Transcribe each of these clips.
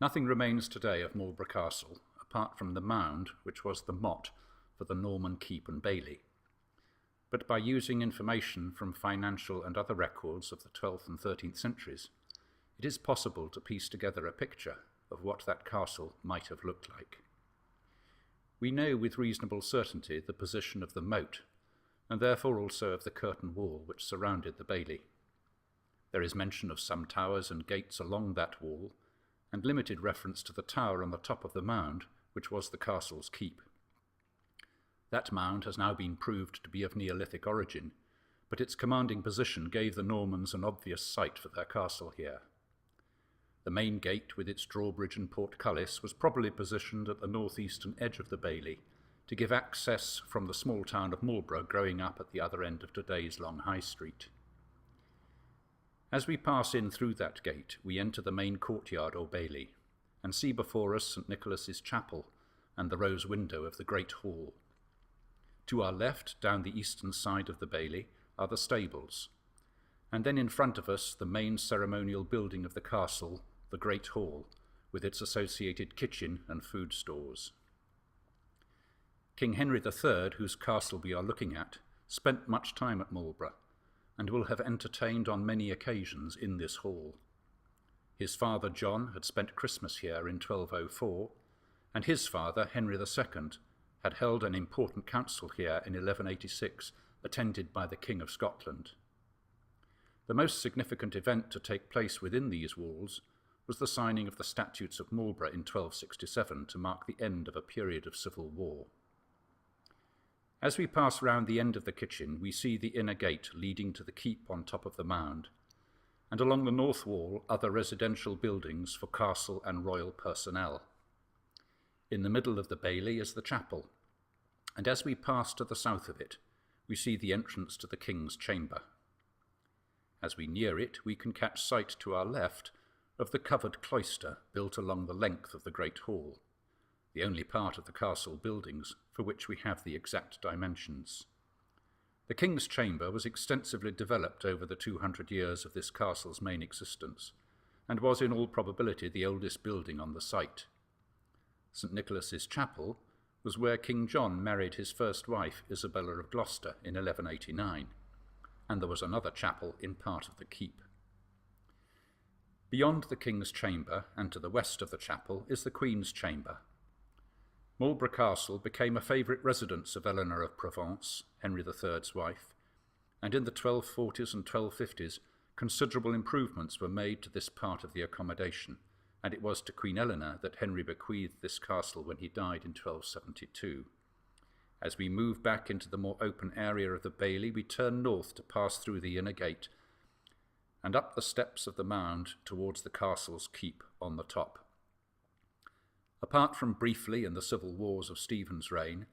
Nothing remains today of Marlborough Castle, apart from the mound, which was the motte for the Norman keep and bailey. But by using information from financial and other records of the 12th and 13th centuries, it is possible to piece together a picture of what that castle might have looked like. We know with reasonable certainty the position of the moat, and therefore also of the curtain wall which surrounded the bailey. There is mention of some towers and gates along that wall, and limited reference to the tower on the top of the mound, which was the castle's keep. That mound has now been proved to be of Neolithic origin, but its commanding position gave the Normans an obvious site for their castle here. The main gate with its drawbridge and portcullis was probably positioned at the northeastern edge of the bailey to give access from the small town of Marlborough growing up at the other end of today's Long High Street. As we pass in through that gate, we enter the main courtyard or bailey, and see before us St. Nicholas's Chapel and the rose window of the Great Hall. To our left, down the eastern side of the bailey, are the stables, and then in front of us the main ceremonial building of the castle, the Great Hall, with its associated kitchen and food stores. King Henry III, whose castle we are looking at, spent much time at Marlborough, and will have entertained on many occasions in this hall. His father John had spent Christmas here in 1204, and his father, Henry II, had held an important council here in 1186, attended by the King of Scotland. The most significant event to take place within these walls was the signing of the Statutes of Marlborough in 1267 to mark the end of a period of civil war. As we pass round the end of the kitchen, we see the inner gate leading to the keep on top of the mound, and along the north wall other residential buildings for castle and royal personnel. In the middle of the bailey is the chapel, and as we pass to the south of it, we see the entrance to the King's Chamber. As we near it, we can catch sight to our left of the covered cloister built along the length of the Great Hall, the only part of the castle buildings for which we have the exact dimensions. The King's Chamber was extensively developed over the 200 years of this castle's main existence, and was in all probability the oldest building on the site. St. Nicholas's Chapel was where King John married his first wife, Isabella of Gloucester, in 1189, and there was another chapel in part of the keep. Beyond the King's Chamber, and to the west of the chapel, is the Queen's Chamber. Marlborough Castle became a favourite residence of Eleanor of Provence, Henry III's wife, and in the 1240s and 1250s considerable improvements were made to this part of the accommodation, and it was to Queen Eleanor that Henry bequeathed this castle when he died in 1272. As we move back into the more open area of the bailey, we turn north to pass through the inner gate and up the steps of the mound towards the castle's keep on the top. Apart from briefly in the civil wars of Stephen's reign,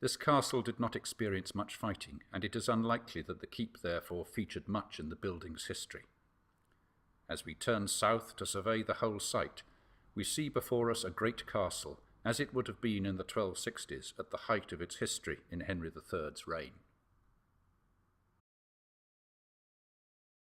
this castle did not experience much fighting, and it is unlikely that the keep therefore featured much in the building's history. As we turn south to survey the whole site, we see before us a great castle, as it would have been in the 1260s at the height of its history in Henry III's reign.